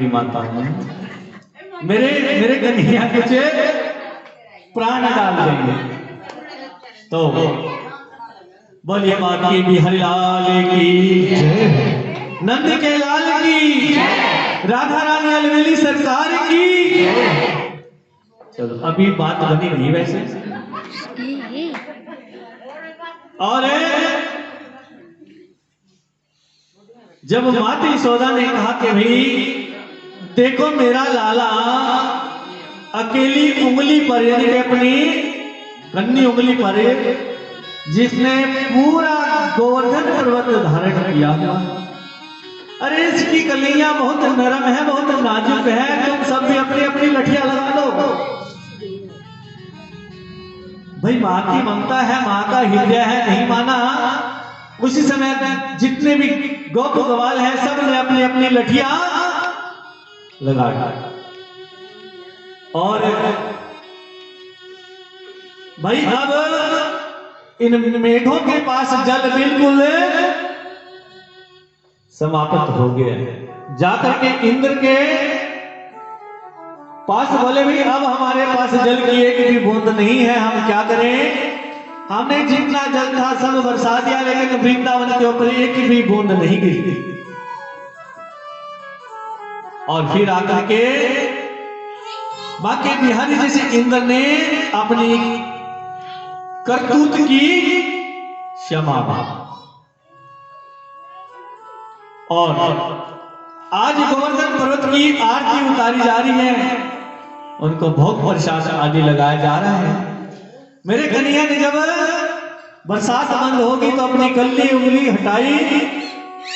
की माता हूँ, मेरे मेरे कन्हैया कुछ प्राण डाल देंगे। तो बोलिए माता की बिहारी लाल की, नंद के लाल की, राधा रानी अलवेली सरकार की। चलो अभी बात बनी नहीं वैसे। और जब माता यशोदा ने कहा कि भाई देखो मेरा लाला अकेली उंगली पर, यानी कि अपनी कन्नी उंगली पर, जिसने पूरा गोवर्धन पर्वत धारण किया हुआ, अरे इसकी कलियां बहुत नरम है, बहुत नाजुक है, तुम सब भी अपनी अपनी लठियां लगा लो। भाई माँ की ममता है, माँ का हृदय है, नहीं माना। उसी समय जितने भी गोप गवाल है सब ने अपनी अपनी लठियां लगा दी। और भाई अब इन मेघों के पास जल बिल्कुल समाप्त हो गया। जाकर के इंद्र के पास बोले भाई अब हमारे पास जल की एक भी बूंद नहीं है, हम क्या करें? हमने जितना जल था सब बरसा दिया, लेकिन वृंदावन के ऊपर एक भी बूंद नहीं गिरी। और फिर आकर के बाकी बिहारी जैसे इंद्र ने अपनी करतूत की क्षमा मांगी। और आज गोवर्धन पर्वत की आरती उतारी जा रही है, उनको भोग प्रसाद आदि लगाया जा रहा है। मेरे कन्हैया ने जब बरसात बंद होगी तो अपनी कल्ली उंगली हटाई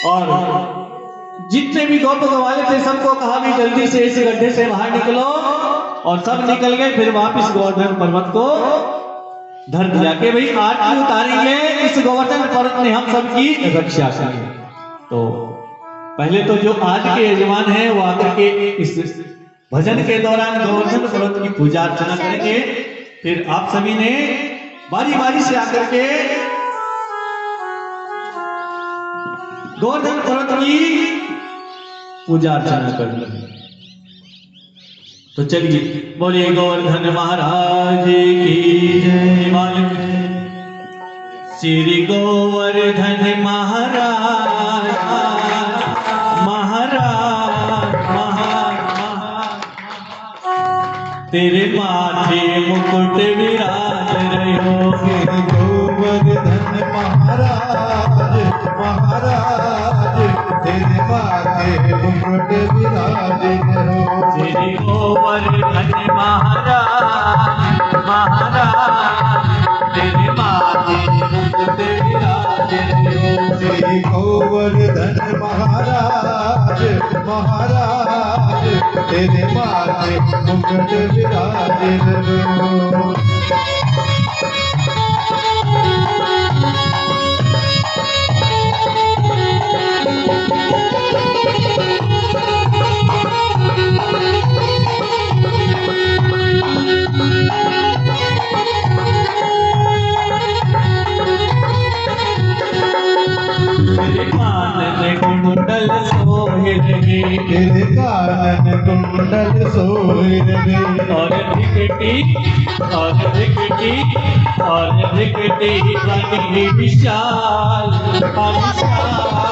और जितने भी गोप गवाले थे सबको कहा भी जल्दी से इस गड्ढे से बाहर निकलो, और सब निकल गए। फिर वापिस गोवर्धन पर्वत को धर दिया कि भाई आरती उतारेंगे, इस गोवर्धन पर्वत ने हम सबकी रक्षा करेंगे। तो पहले तो जो आज के यजमान हैं वो आकर के इस भजन के दौरान गोवर्धन पर्वत की पूजा अर्चना करेंगे। फिर आप सभी ने बारी बारी से आकर के गोवर्धन पर्वत की पूजा अर्चना करनी है। तो चलिए बोलिए गोवर्धन महाराज की जय। मालिक श्री गोवर्धन महाराज तेरे माथे मुकुट विराज रहे हो। गोवर्धन महाराज महाराज तेरे माथे मुकुट विराज रहे हो। श्री गोवर्धन महाराज महाराज तेरे माथे मुकुट विराज रहे हो। श्री गोवर्धन महाराज महाराज तेरे माथे मुकुट विराज रहे हो। कुंडल सोहे रहे, तेरे कानन कुंडल सोहे रहे। और धिकटी बनी विशाल विशाल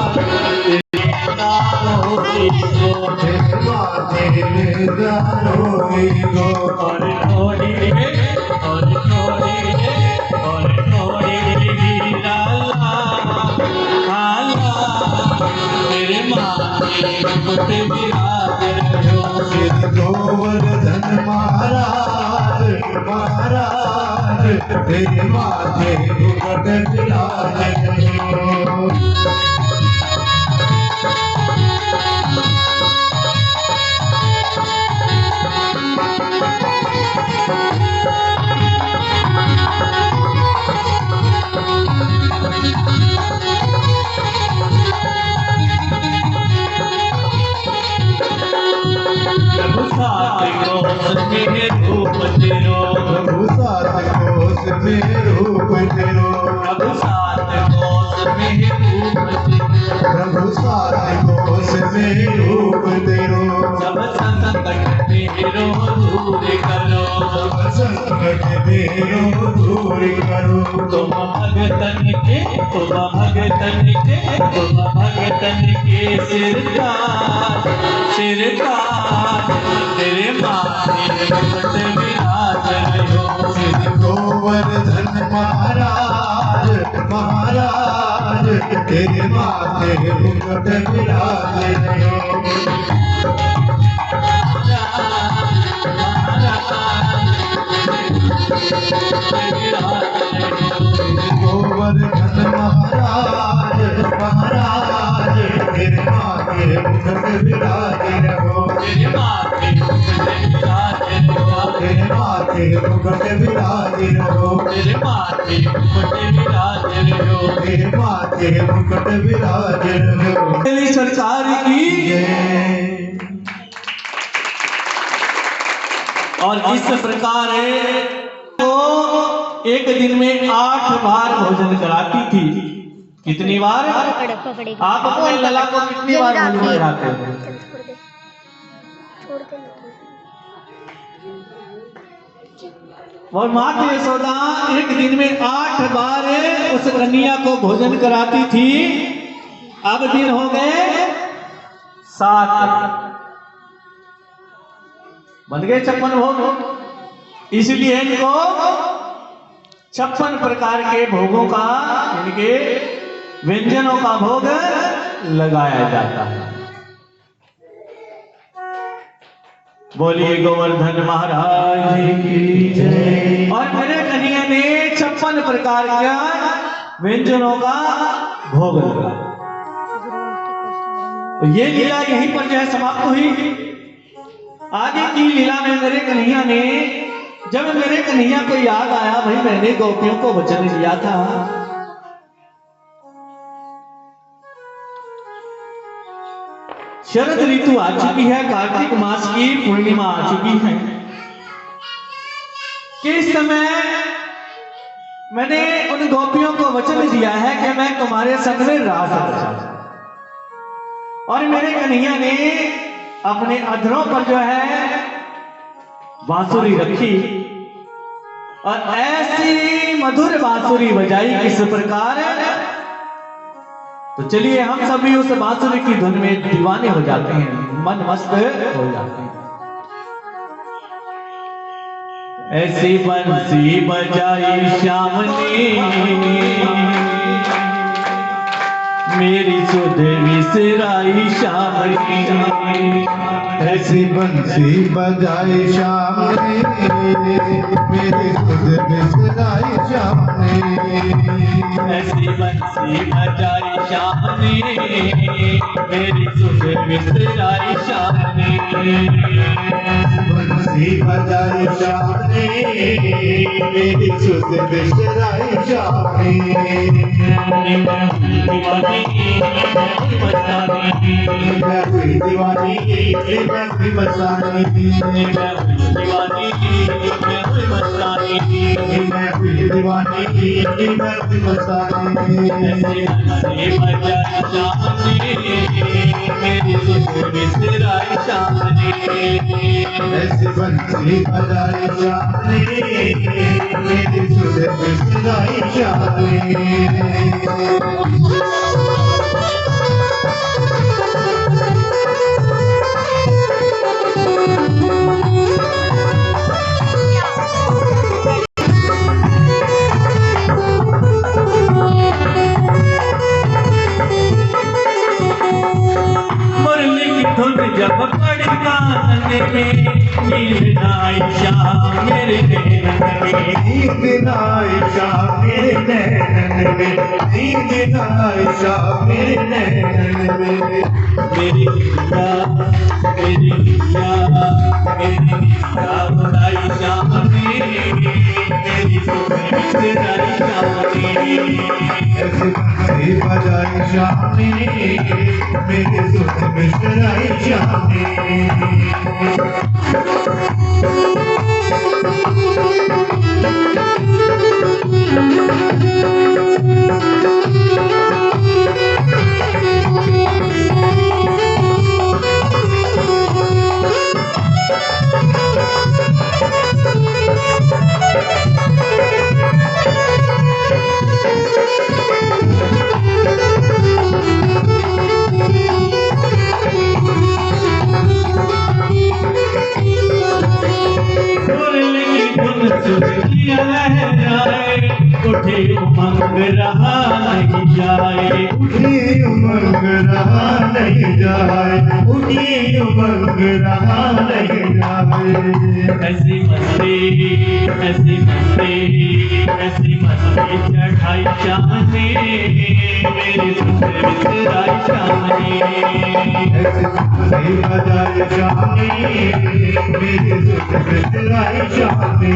और थोड़ी तेरे माथे मुकुट विराज रहे हो। श्री गोवर्धन महाराज महाराज तेरे माथे मुकुट विराज रहे हो। प्रभु सात कोस में रूप तेरो। सब मेरो दूर करो, सब संकट मेरो दूर करो। तुम भगतन के सिरताज तेरे माथे मुकुट विराज रहो। श्री गोवर्धन महाराज महाराज तेरे माथे मुकुट विराज रहो। गोवर्धन महाराज महाराज तेरे माथे मुकुट विराज रहो। तेरे माथे मुकुट विराज रहो। तेरे माथे मुकुट विराज रहो। तेरे माथे मुकुट विराज रहो। तेरे माथे मुकुट विराज रहो। तेरी सरकार की जय। और इस प्रकार तो एक दिन में 8 बार भोजन कराती थी। कितनी बार? आप अपने लला को कितनी बार भोजन कराते हो? और माता यशोदा एक दिन में 8 बार उस कन्या को भोजन कराती थी। अब दिन हो गए 7, बन गए 56 भोग। इसलिए इनको 56 प्रकार के भोगों का, इनके व्यंजनों का भोग लगाया जाता है। बोलिए गोवर्धन महाराज की जय। और मेरे कन्या ने 56 प्रकार का व्यंजनों का भोग लगाया। ये लीला यहीं पर जो है समाप्त हुई। आगे की लीला में मेरे कन्हैया ने, जब मेरे कन्हैया को याद आया भाई मैंने गोपियों को वचन दिया था, शरद ऋतु आ चुकी है, कार्तिक मास की पूर्णिमा आ चुकी है, कि इस समय मैंने उन गोपियों को वचन दिया है कि मैं तुम्हारे संग में रास रचाऊंगा। और मेरे कन्हैया ने अपने अधरों पर जो है बांसुरी रखी और ऐसी मधुर बांसुरी बजाई किस प्रकार। तो चलिए हम सभी उस बांसुरी की धुन में दीवाने हो जाते हैं, मन मस्त हो जाते हैं। ऐसी बंसी बजाई श्याम ने मेरी सुध विसराई श्याम ने। ऐसी बंसी बजाई श्याम ने मेरी सुध विसराई श्याम ने। ऐसी बंसी बजाई श्याम ने मेरी सुध विसराई श्याम ने। बंसी बजाई श्याम ने मेरी सुध विसराई श्याम ने। मैं हुई दीवानी मैं हुई मस्तानी। मैं हुई दीवानी मैं हुई मस्तानी। ऐसी बंसी बजाई श्याम ने मेरी सुध विसराई श्याम ने। जब पड़ी कानन में नींद आई श्याम मेरे नैनन में। नींद आई श्याम मेरे नैनन में। नींद आई श्याम मेरे नैनन में। मेरी निया बुलाई श्याम ने मेरी सुध विसराई श्याम ने। ऐसी बंसी बजाई श्याम ने मेरी सुध विसराई श्याम ने। धरतियाँ लहराए, उठे उमंग रहा नहीं जाए, उठी उमंग रहा नहीं जाए, उठी उमंग रहा नहीं जाए। ऐसी मस्ती, ऐसी मस्ती, ऐसी मस्ती चढ़ाई चाहने, मेरे सुध बिसराई चाहने। ऐसी मस्ती बजाई जाने, मेरी सुध बिसराई जाने।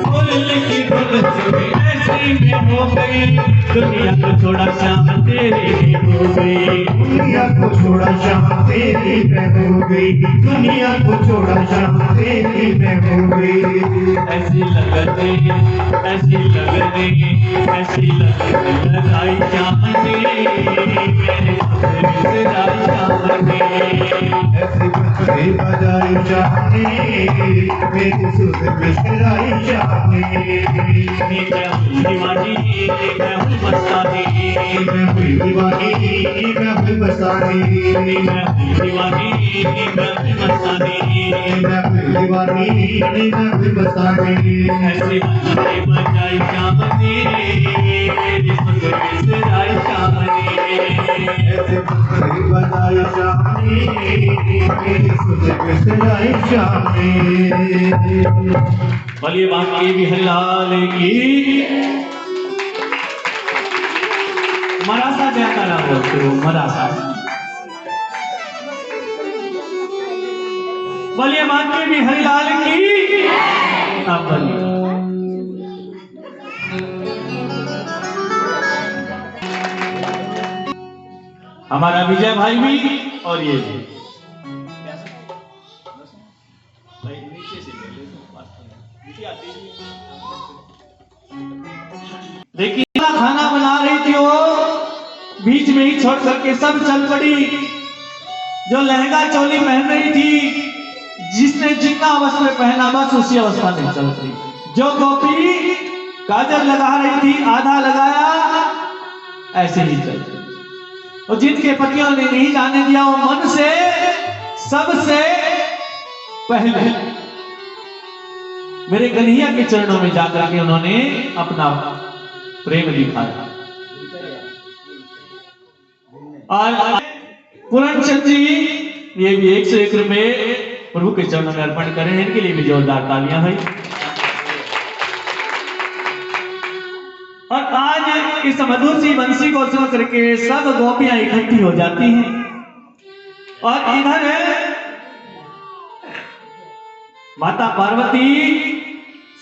बोलने की बोलती ऐसी में हो गई, दुनिया को छोड़ा शाम तेरी में हो गई, दुनिया को छोड़ा शाम तेरी में हो गई, दुनिया को छोड़ा शाम तेरी में हो गई। ऐसी लगने, ऐसी लगने, ऐसी लगने लगाई चाहने, मेरे सुध बिसराई चाहने। ऐसी मस्ती बजाई जाने, मेरी सुध बिसराई जाने। मैं हुई दीवानी, मैं हुई मस्तानी, मैं हुई दीवानी, मैं हुई मस्तानी, मैं हुई दीवानी, मैं हुई मस्तानी। मैं हुई दीवानी, मैं हुई मस्तानी। ऐसी मस्ती बजाई चाहने, मेरी सुध बिसराई चाहने। ऐसे मस्ती बजाई जाने, मेरी सुध बिसराई जाने। बोलिए बांके बिहारी लाल की। मराठा क्या करा बोलते हो? मराठा। बोलिए बांके बिहारी लाल की। आप बोलिए। हमारा विजय भाई भी और ये भी। लेकिन खाना बना रही थी वो, बीच में ही छोड़ करके सब चल पड़ी। जो लहंगा चोली पहन रही थी, जिसने जितना अवस्था में पहना बस उसी अवस्था में चल पड़ी। जो गोपी काजल लगा रही थी, आधा लगाया, ऐसे ही चल पड़ी। और जिनके पतियों ने नहीं जाने दिया, वो मन से सबसे पहले मेरे कन्हैया के चरणों में जाकर के उन्होंने अपना प्रेम दिखाया। और पूरणचंद जी ये भी 101 रुपए प्रभु के चरणों में अर्पण करें, इनके लिए भी जोरदार तालियां भाई। और आज इस मधुर सी बंसी को सुन करके सब गोपियां इकट्ठी हो जाती हैं और इधर माता पार्वती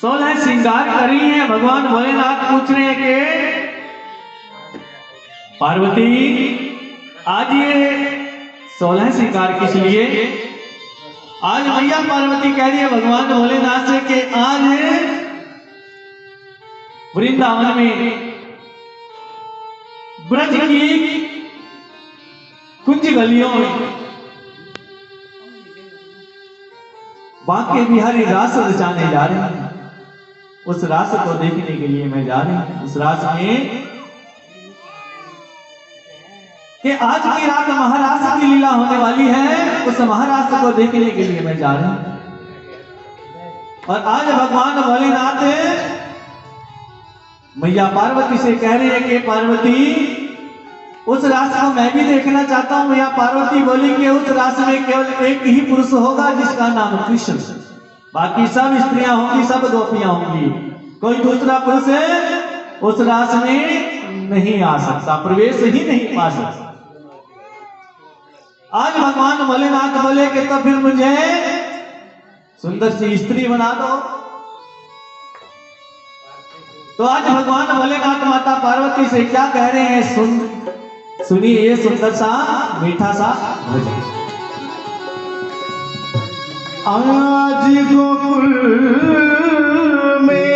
16 श्रृंगार कर रही हैं। भगवान भोलेनाथ पूछ रहे हैं कि पार्वती आज ये 16 श्रृंगार किस लिए? आज मैया पार्वती कह रही है भगवान भोलेनाथ से कि आज वृंदावन में ब्रज की कुंज गलियों में बांके बिहारी रास रचाने जा रहे हैं। उस रास को देखने के लिए मैं जा रही हूं। उस रास में कि आज की रात महारास की लीला होने वाली है, उस महारास को देखने के लिए मैं जा रही हूं। और आज भगवान भोलेनाथ मैया पार्वती से कह रहे हैं कि पार्वती उस रास को मैं भी देखना चाहता हूं। मैया पार्वती बोली कि उस रास में केवल एक ही पुरुष होगा जिसका नाम कृष्ण, बाकी सब स्त्रियां होंगी, सब गोपियां होंगी। कोई दूसरा पुरुष उस रास में नहीं आ सकता, प्रवेश ही नहीं पा सकता। आज भगवान भोलेनाथ बोले कि तो फिर मुझे सुंदर सी स्त्री बना दो। तो आज भगवान भोलेनाथ माता पार्वती से क्या कह रहे हैं? सुनिए ये सुंदर सा मीठा सा भजन। आज गोकुल में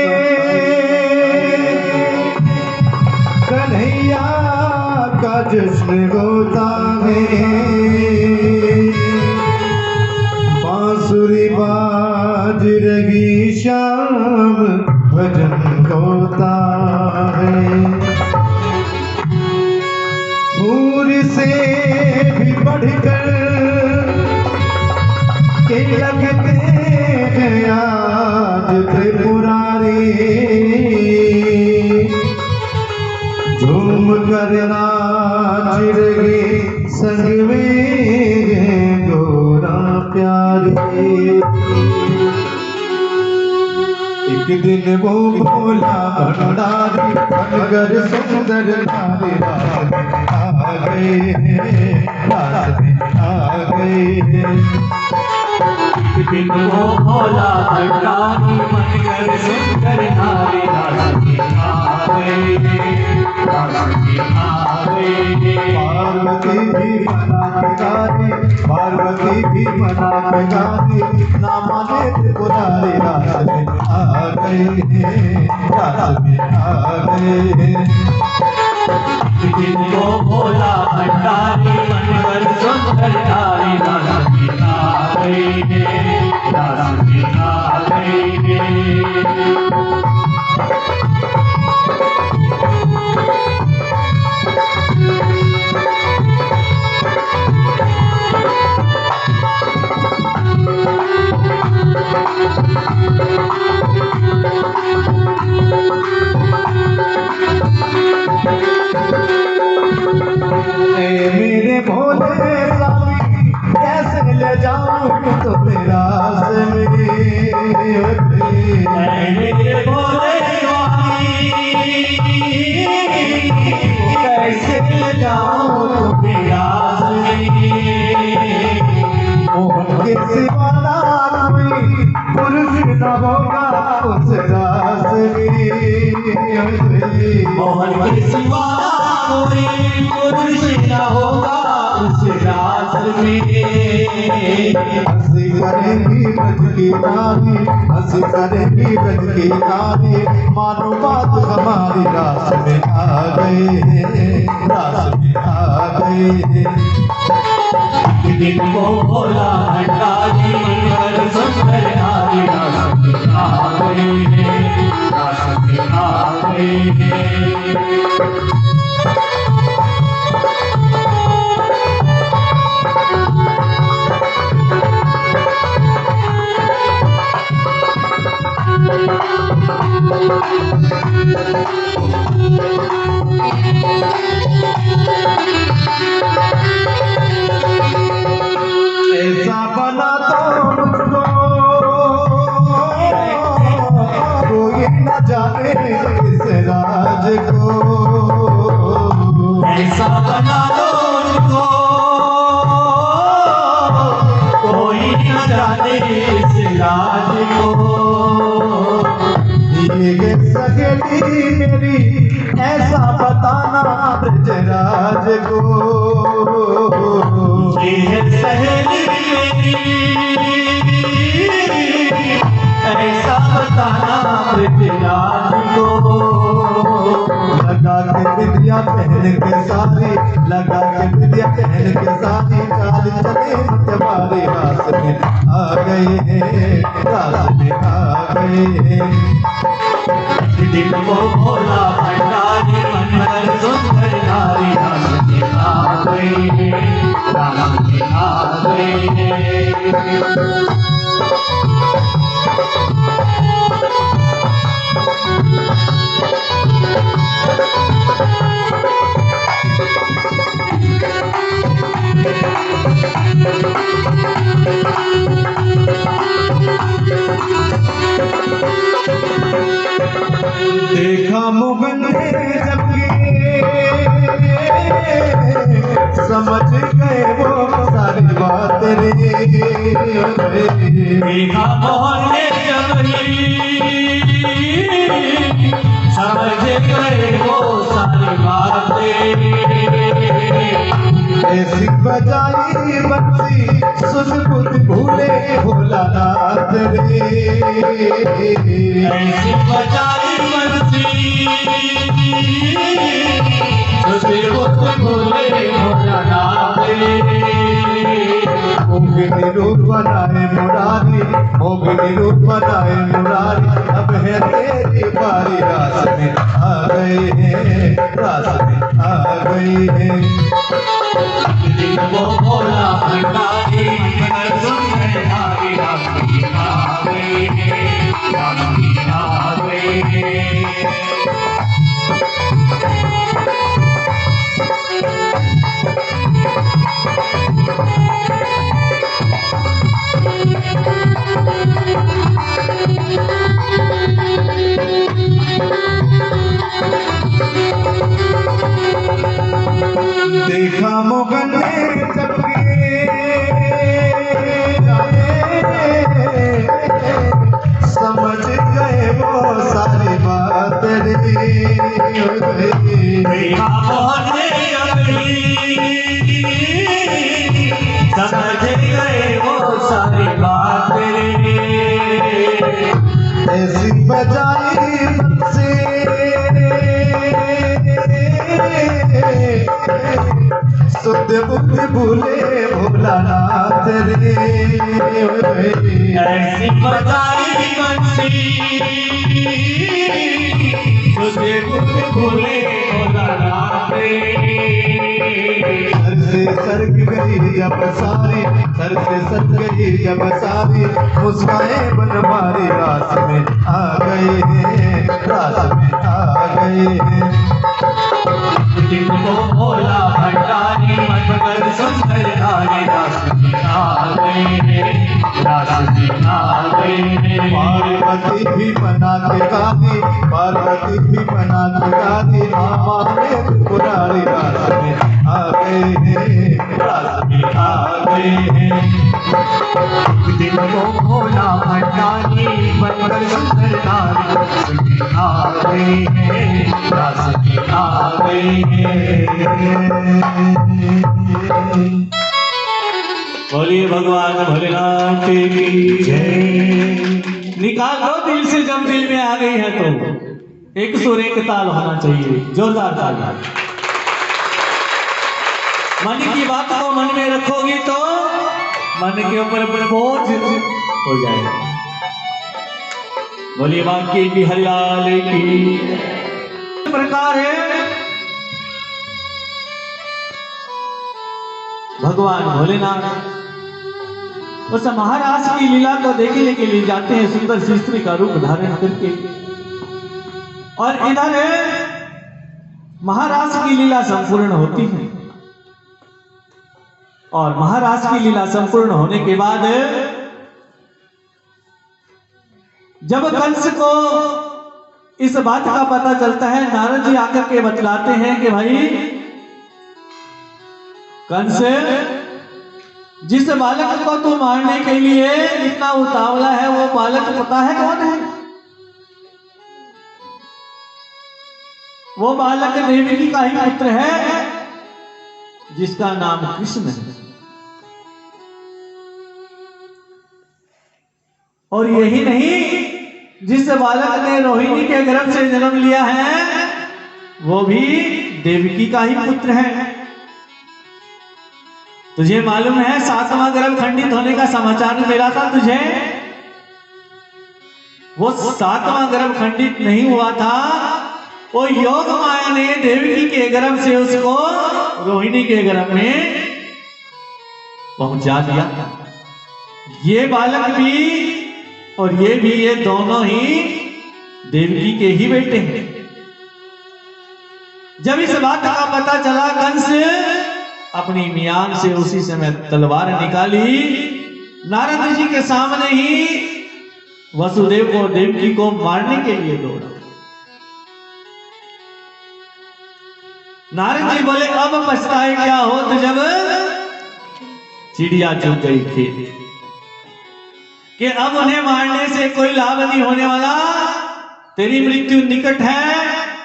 कन्हैया का जश्न होता है, बांसुरी बाज रही शाम भजन होता है। फूल से भी बढ़कर के लगते हैं आज त्रिपुरारी, झूम कर नाच रहे संग में गोरा प्यारे। एक दिन वो भोला भंडारी बनकर सुंदर नारी रास में आ गए, रास में आ गए। एक दिन वो भोला भंडारी बनकर सुंदर नारी रास में आ गए, रास में आ गए। पार्वती भी मना के गाती, पार्वती भी मना के गाती, ना माने त्रिपुरारी रास में आ गए, रास में आ गए। एक दिन वो भोला भंडारी बनकर सुंदर नारी रास में आ गए, रास में आ गए। मेरे भोले स्वामी कैसे ले जाऊं तो तेरा से मेरे भोले स्वामी कैसे जाऊं तेरा मोहन के सिवा कोई पुरुष न होगा उस रास में। मोहन के सिवा कोई पुरुष न होगा उस रास में। हंसी करेंगी ब्रज की नारी, हंसी करेंगी ब्रज की नारी, मानो बात हमारी रास में आ गए, रास में आ गए। एक दिन वो भोला भंडारी बनकर सुंदर नारी रास में आ गए, रास में आ गए। ऐसा बना दो मुझको कोई न जाने इस राज को, ऐसा बना दो मुझको कोई न जाने इस राज को। ये सहेली मेरी ऐसा बताना ब्रजराज को, ये सहेली मेरी ऐसा बताना ब्रजराज को। लगा के विद्या पहन के सारी, लगा के विद्या पहन के सारी, चाल चले तुम्हारे रास में आ गए, रास में आ गए। एक दिन वो भोला भंडारी बनकर सुंदर नारी रास में आ गए, रास में आ गए। देखा मुगल जबकि समझ गए वो सारी बात रे। देखा मोहन ने जबरी समझ गए वो सारी बातें। ऐसी बजाई बंसी सुध बुध भूले भोलानाथ रे। ऐसी बजाई बंसी सुध बुध भूले भोलानाथ रे। मोगिनी रूप बनाए मुरारी, मोगिनी रूप बनाए मुरारी, अब है है तेरी बारी, रास में आ गए हैं, रास में आ गए हैं। वो भोला भंडारी मगर सुन हमारी रास में आ गए हैं, रास में आ गए हैं। देखा मोगन चपके समझ गए वो सारी बात रे। देखा मोहन समझ गए वो सारी बात रे। ऐसी बजाई से शुद्ध बुद्धि भूले भोलानाथ रे। ऐसी बजाई बंसी शुद्ध बुद्धि भूले भोलानाथ रे। सर से सरक गई जब सारी, सर से सरक गई जब सारी, मुस्काए बन मारी रास में आ गए हैं, रास में आ गए हैं। जिनको भोला भंडारी मगर सुंदर नारी रास में आ गए हैं, रास में आ गए हैं। पार्वती भी बना के गाती, पार्वती भी बना के गाती, मामा ने पुरारी रास में आ गए हैं, रास में आ गए हैं। जिनको भोला भंडारी मगर सुंदर नारी रास में आ गए हैं, रास में आ गए हैं। बोलिए भगवान भोलेनाथ की जय। निकाल लो दिल से, जब दिल में आ गई है तो एक सुर एक ताल होना चाहिए, जोरदार ताल। मन की बात को मन में रखोगी तो मन के ऊपर बोझ हो जाएगा। बोलिए बाकी की हरियाली की प्रकार है। भगवान भोलेनाथ उस महाराज की लीला को देखने के लिए जाते हैं, सुंदर सी स्त्री का रूप धारण करके। और इधर महाराज की लीला संपूर्ण होती है। और महाराज की लीला संपूर्ण होने के बाद जब कंस को इस बात का पता चलता है, नारद जी आकर के बतलाते हैं कि भाई कंस, जिस बालक को तू मारने के लिए इतना उतावला है वो बालक पता है कौन है? वो बालक देवकी का ही पुत्र है जिसका नाम कृष्ण है। और यही नहीं, जिस बालक ने रोहिणी के गर्भ से जन्म लिया है वो भी देवकी का ही पुत्र है। तुझे मालूम है 7वां गर्भ खंडित होने का समाचार मिला था तुझे? वो 7वां गर्भ खंडित नहीं हुआ था, वो योग माया ने देवकी के गर्भ से उसको रोहिणी के गर्भ में पहुंचा दिया। ये बालक भी और ये भी, ये दोनों ही देवकी के ही बेटे हैं। जब इस बात का पता चला, कंस अपनी मियान से उसी समय तलवार निकाली, नारद जी के सामने ही वसुदेव और देवकी को मारने के लिए दौड़ा। नारद जी बोले अब पछताए क्या हो, तो जब चिड़िया चुग गई खेत कि अब उन्हें मारने से कोई लाभ नहीं होने वाला, तेरी मृत्यु निकट है,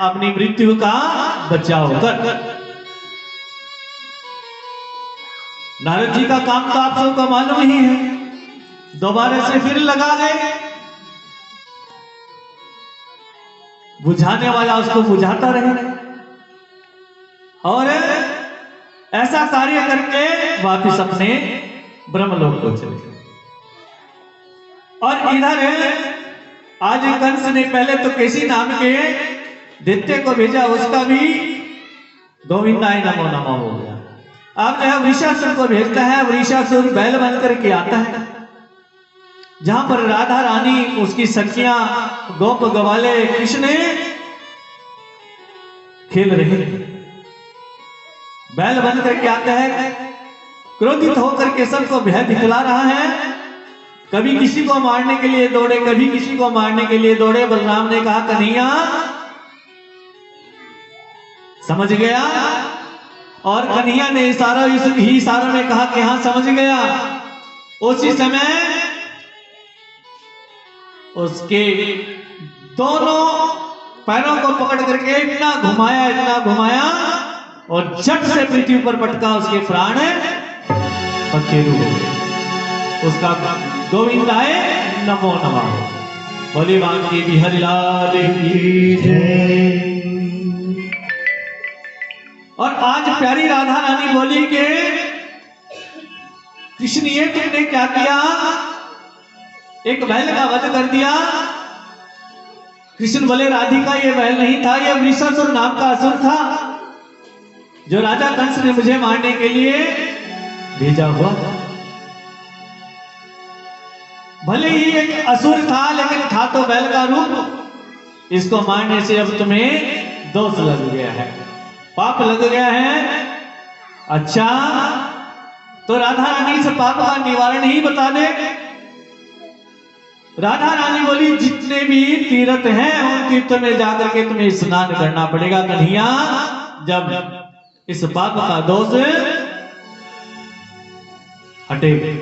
अपनी मृत्यु का बचाव कर। नारद जी का काम तो आप सबको मालूम ही है, दोबारा से फिर लगा गए, बुझाने वाला उसको बुझाता रहे और ऐसा कार्य करके वापिस अपने ब्रह्मलोक को चले। और इधर आज कंस ने पहले तो केसी नाम के दैत्य को भेजा, उसका भी गोविंदाय नमो नमः हो गया। अब जो है वृषासुर को भेजता है, वृषासुर बैल बन करके आता है, जहां पर राधा रानी उसकी सखियां गोप गवाले कृष्ण खेल रहे हैं। बैल बन करके आता है, क्रोधित होकर के सबको भय दिखला रहा है। कभी किसी को मारने के लिए दौड़े, कभी किसी को मारने के लिए दौड़े। बलराम ने कहा कन्हैया समझ गया, और कन्हैया ने इशारों में कहा कि हाँ समझ गया। उसी समय उसके दोनों पैरों को पकड़ करके इतना घुमाया और झट से पृथ्वी पर पटका, उसके प्राण पखेरु हो गए। उसका गोविंदाय नमो नमः। बोले बांके बिहारी लाल की जय। और आज प्यारी राधा रानी बोली कि कृष्ण ये तुमने क्या किया, एक बैल का वध कर दिया। कृष्ण बोले राधिका ये बैल नहीं था, ये वृषासुर नाम का असुर था, जो राजा कंस ने मुझे मारने के लिए भेजा हुआ था। भले ही एक असुर था, लेकिन था तो बैल का रूप। इसको मारने से अब तुम्हें दोष लग गया है, पाप लग गया है। अच्छा, तो राधा रानी से पाप का निवारण ही बता दे। राधा रानी बोली जितने भी तीर्थ हैं उन तीर्थों में जाकर के तुम्हें स्नान करना पड़ेगा कन्हैया, जब इस पाप का दोष हटेगा।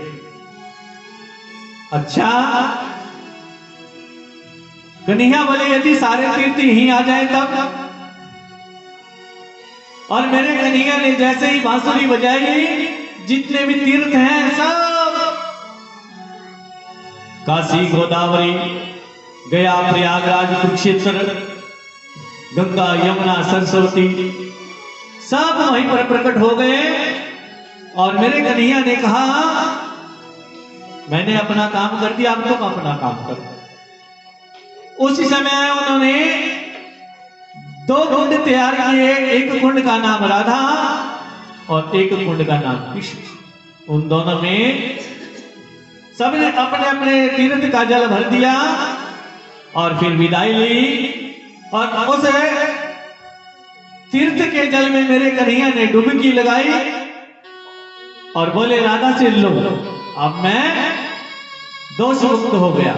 अच्छा, कन्हैया बोले यदि सारे तीर्थ यहीं आ जाए तब। और मेरे कन्हैया ने जैसे ही बांसुरी बजाई, जितने भी तीर्थ हैं सब काशी, गोदावरी, गया, प्रयागराज, कुरुक्षेत्र, गंगा, यमुना, सरस्वती सब वहीं पर प्रकट हो गए। और मेरे कन्हैया ने कहा मैंने अपना काम कर दिया, अब तुम अपना काम करो। उसी समय उन्होंने दो कुंड तैयार किए, एक कुंड का नाम राधा और एक कुंड का नाम कृष्ण। उन दोनों में सबने अपने अपने तीर्थ का जल भर दिया और फिर विदाई ली। और उस तीर्थ के जल में मेरे कन्हैया ने डुबकी लगाई और बोले राधा से लो, अब मैं दोष मुक्त हो गया,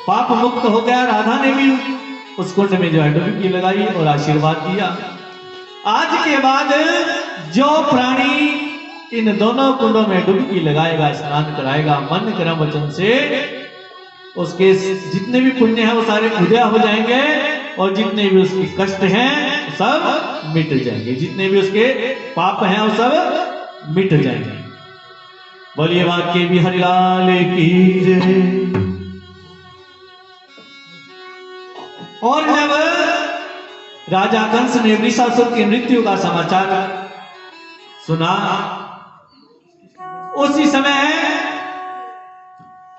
पाप मुक्त हो गया। राधा ने भी उस कुंड में जो है डुबकी लगाई और आशीर्वाद दिया। आज के बाद जो प्राणी इन दोनों कुंडों में डुबकी लगाएगा, स्नान कराएगा मन कर्म वचन से, उसके जितने भी पुण्य हैं वो सारे उदय हो जाएंगे और जितने भी उसके कष्ट हैं सब मिट जाएंगे, जितने भी उसके पाप हैं वो सब मिट जाएंगे। बोलिए बांके बिहारी लाल की जय। और जब राजा कंस ने वृषासुर की मृत्यु का समाचार सुना, उसी समय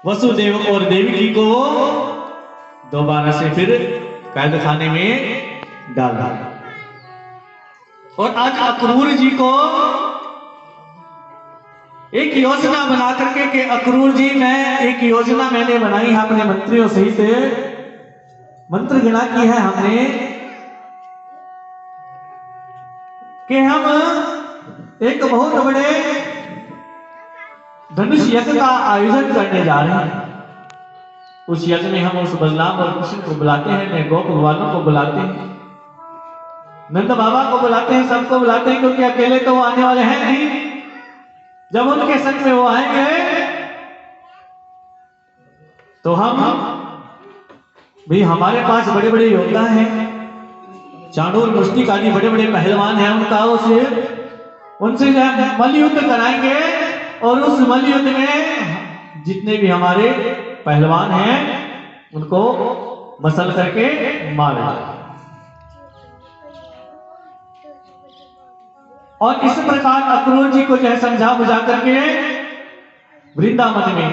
वसुदेव और देवकी को दोबारा से फिर कैद खाने में डाला। और आज अक्रूर जी को एक योजना बना करके कि अक्रूर जी मैं एक योजना मैंने बनाई है, अपने मंत्रियों सहित मंत्र गणा की है हमने कि हम एक बहुत बड़े धनुष यज्ञ का आयोजन करने जा रहे हैं। उस यज्ञ में हम उस बलराम और कृष्ण को बुलाते हैं, गोप वालों को बुलाते हैं, नंद बाबा को बुलाते हैं, सबको बुलाते हैं, क्योंकि अकेले तो वो आने वाले हैं नहीं। जब उनके संग में वो आएंगे तो हम भी, हमारे पास बड़े बड़े योद्धा हैं, चाणूर मुष्टिक आदि बड़े बड़े पहलवान हैं, उनसे जो है मल्ल युद्ध कराएंगे और उस मल्ल युद्ध में जितने भी हमारे पहलवान हैं उनको मसल करके मारेंगे। और इस प्रकार अक्रूर जी को जो है समझा बुझा करके वृंदावन में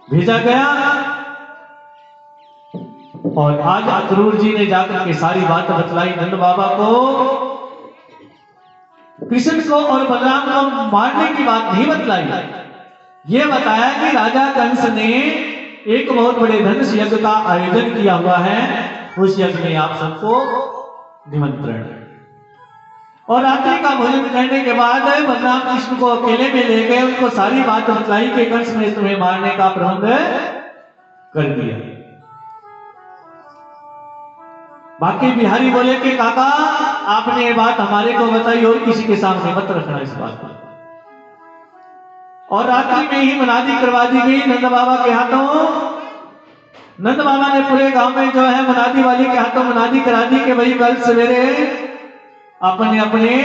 भेजा गया। और आज अक्रूर जी ने जाकर के सारी बात बतलाई नंद बाबा को। कृष्ण को और बलराम को मारने की बात नहीं बतलाई, ये बताया कि राजा कंस ने एक बहुत बड़े धनुष यज्ञ का आयोजन किया हुआ है, उस यज्ञ में आप सबको निमंत्रण। और रात्रि का भोजन करने के बाद बलराम कृष्ण को अकेले में ले गए, उनको सारी बात बतलाई कि कंस ने तुम्हें मारने का प्रबंध कर दिया। बाकी बिहारी बोले कि काका आपने ये बात हमारे को बताई और किसी के सामने मत रखना इस बात को। और रात्रि में ही मनादी करवा दी गई नंद बाबा के हाथों। नंद बाबा ने पूरे गांव में जो है मनादी वाली के हाथों मनादी करा दी कि भाई कल सवेरे अपने अपने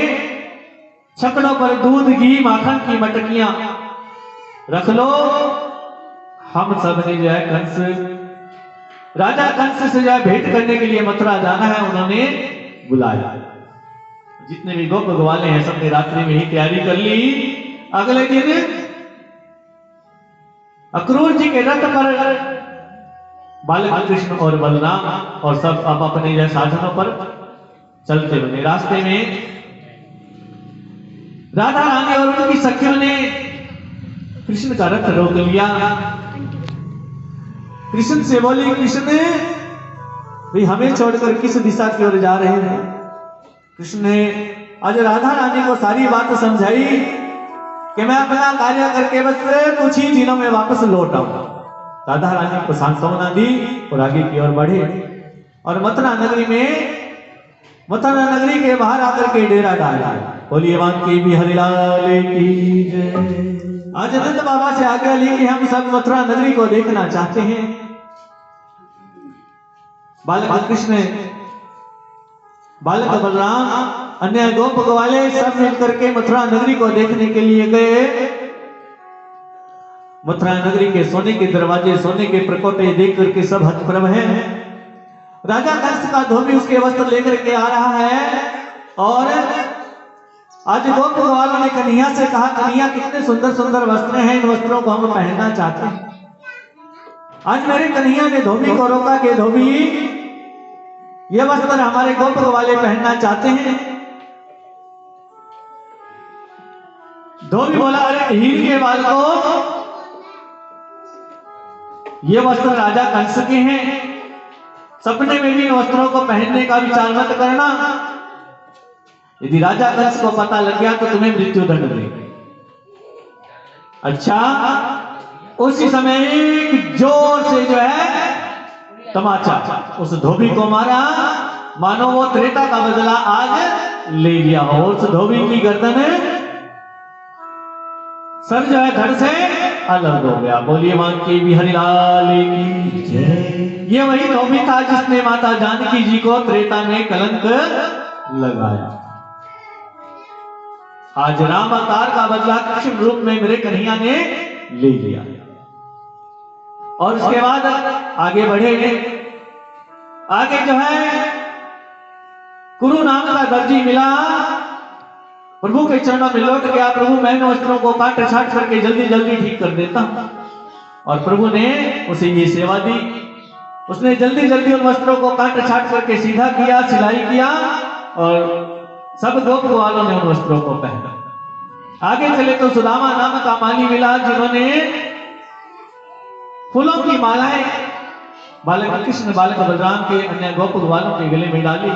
छकड़ों पर दूध घी माखन की मटकियां रख लो। हम सब ने जो है कंस राजा कंस से जो है भेंट करने के लिए मथुरा जाना है, उन्होंने बुलाया। जितने भी गोप ग्वाले हैं सबने रात्रि में ही तैयारी कर ली। अगले दिन अक्रूर जी के रथ पर बालक कृष्ण और बलराम और सब अब अपने जो साधनों पर चलते बने। रास्ते में राधा रानी और उनकी सखियों ने कृष्ण का रथ रोक लिया। कृष्ण से बोली, कृष्ण भाई हमें छोड़कर किस दिशा की ओर जा रहे हैं? कृष्ण ने आज राधा रानी को सारी बात समझाई कि मैं अपना कार्य करके बस कुछ ही दिनों में वापस लौट आऊंगा। राधा रानी को सांत्वना दी और आगे की ओर बढ़े और मथुरा नगरी के बाहर आकर के डेरा डाला। बोलिए वांकी बिहारी लाल की जय। आज नंद बाबा से आज्ञा ली कि हम सब मथुरा नगरी को देखना चाहते हैं। बालक कृष्ण, बालक बलराम, अन्य गोप ग्वाले सब मिलकर के मथुरा नगरी को देखने के लिए गए। मथुरा नगरी के सोने के दरवाजे, सोने के प्रकोटे देख करके सब हतप्रभ हैं। राजा कंस का धोबी उसके वस्त्र लेकर के आ रहा है और आज गोप ग्वालों ने कन्हैया से कहा, कन्हैया कितने सुंदर सुंदर वस्त्र हैं, इन वस्त्रों को हम पहनना चाहते हैं। आज मेरे कन्हैया ने धोबी को रोका कि धोबी ये वस्त्र हमारे गोप ग्वाले पहनना चाहते हैं। धोबी बोला, अरे हीर के बाल को ये वस्त्र राजा कंस के हैं, सपने में भी इन वस्त्रों को पहनने का विचार मत करना। यदि राजा कंस को पता लग गया तो तुम्हें मृत्यु दंड देंगे। अच्छा, उसी समय एक जोर से जो है तमाचा उस धोबी को मारा, मानो वो त्रेता का बदला आज ले लिया हो। उस धोबी की गर्दन सर जो है धड़ से अलग हो गया। बोलिए वांकी बिहारी लाल की जय। ये वही धोबी था जिसने माता जानकी जी को त्रेता में कलंक लगाया। आज राम अवतार का बदला कृष्ण रूप में मेरे कन्हैया ने ले लिया। और उसके बाद आगे बढ़े, आगे जो है कुरु नाम का दर्जी मिला, प्रभु के चरणों में लौट गया। प्रभु मैं इन वस्त्रों को काट छाट करके जल्दी जल्दी ठीक कर देता हूं। और प्रभु ने उसे ये सेवा दी, उसने जल्दी जल्दी उन वस्त्रों को काट छाट करके सीधा किया, सिलाई किया और सब गोप वालों ने उन वस्त्रों को पहना। आगे चले तो सुदामा नाम का माली मिला, जिन्होंने फूलों की मालाएं बालक कृष्ण, बालक बलराम के, अन्य गोप वालों के गले में डाली।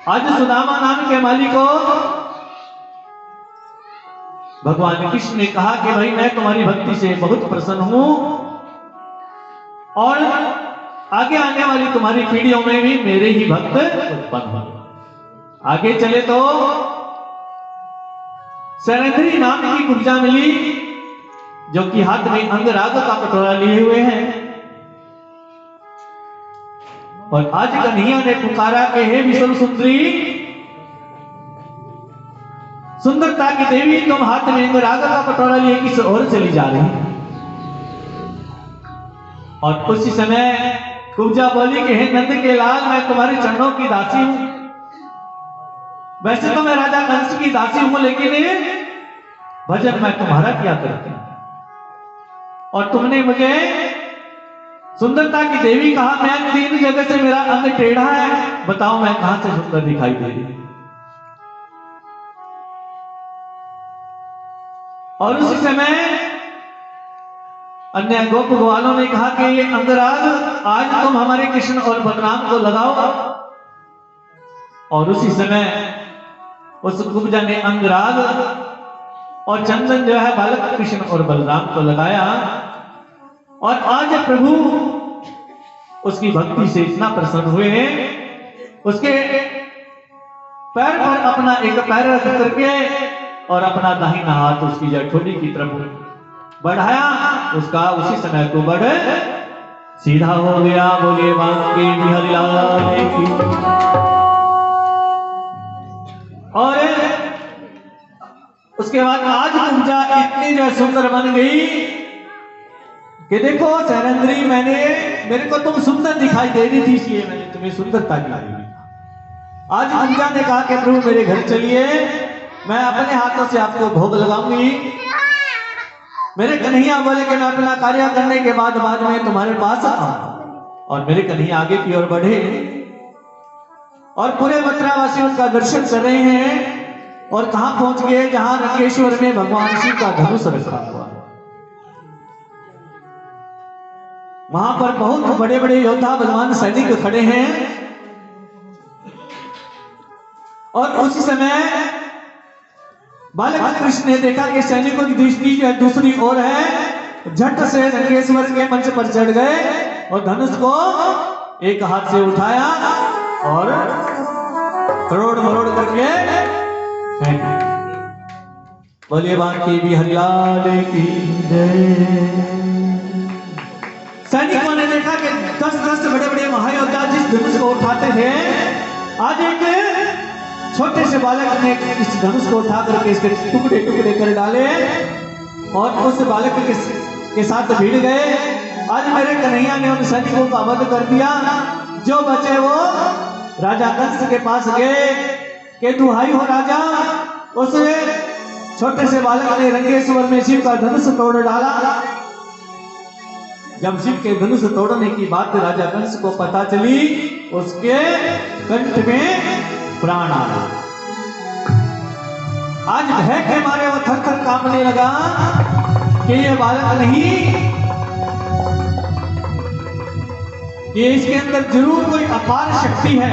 आज सुदामा नाम के माली को भगवान कृष्ण ने कहा कि भाई मैं तुम्हारी भक्ति से बहुत प्रसन्न हूं और आगे आने वाली तुम्हारी पीढ़ियों में भी मेरे ही भक्त उत्पन्न हो। आगे चले तो शैलेंद्री नाम की कुब्जा मिली, जो कि हाथ में अंगराग का कटोरा लिए हुए हैं। और आज कन्हैया ने पुकारा कि हे विश्व सुंदरी, सुंदरता की देवी, तुम हाथ में अंगराग का कटोरा लिए किस ओर चली जा रही? और उसी समय कुब्जा बोली कि हे नंद के लाल, मैं तुम्हारे चरणों की दासी हूं। वैसे तो मैं राजा कंस की दासी हूं, लेकिन भजन मैं तुम्हारा किया करती हूं। और तुमने मुझे सुंदरता की देवी कहा, मैं 3 जगह से मेरा अंग टेढ़ा है, बताओ मैं कहां से सुंदर दिखाई दे रही हूं। और उसी समय अन्य गोप ग्वालों ने कहा कि ये अंगराग आज तुम हमारे कृष्ण और बलराम को लगाओ। और उसी समय उस कुब्जा ने अंगराग और चंदन जो है बालक कृष्ण और बलराम को लगाया। और आज प्रभु उसकी भक्ति से इतना प्रसन्न हुए, उसके पैर पर अपना एक पैर रख करके और अपना दाहिना हाथ उसकी जठोड़ी की तरफ बढ़ाया, उसका उसी समय को बढ़ सीधा हो गया। बोलिए बांके बिहारी लाल की। और उसके बाद आज कुब्जा इतनी जो सुंदर बन गई कि देखो शैलेंद्री, मेरे को तुम सुंदर दिखाई दे रही थी, इसलिए मैंने तुम्हें सुंदरता दिलाई। आज कुब्जा ने कहा कि प्रभु मेरे घर चलिए, मैं अपने हाथों से आपको भोग लगाऊंगी। मेरे कन्हैया बोले कि मैं अपना कार्य करने के बाद में तुम्हारे पास आऊं। और मेरे कन्हैया आगे की ओर बढ़े और पूरे मथुरावासी उसका दर्शन कर रहे हैं। और कहां पहुंच गए, जहां रंगेश्वर में भगवान शिव का धनुष रखा हुआ। वहां पर बहुत बड़े बड़े योद्धा बलवान सैनिक खड़े हैं। और उसी समय बालक कृष्ण ने देखा कि सैनिकों की दृष्टि जो दूसरी ओर है, झट से रंगेश्वर के मंच पर चढ़ गए और धनुष को एक हाथ से उठाया और करोड़ मरोड़ करके फेंक। बोलिए बांके बिहारी लाल की जय। सैनिकों ने देखा कि 10 बड़े बड़े महायोद्धा जिस धनुष को उठाते थे, आज एक छोटे से बालक ने इस धनुष को उठा करके इसके टुकड़े टुकड़े कर डाले और उस बालक के साथ भिड़ गए। आज मेरे कन्हैया ने उन सैनिकों का वध कर दिया। जो बचे वो राजा कंस के पास गए कि दुहाई हो राजा, उस छोटे से बालक ने रंगेश्वर में शिव का धनुष तोड़ डाला। जब शिव के धनुष तोड़ने की बात राजा कंस को पता चली, उसके कंठ में प्राण आ गया। आज भय के मारे वो थर थर कांपने लगा कि ये बालक नहीं, कि इसके अंदर जरूर कोई अपार शक्ति है।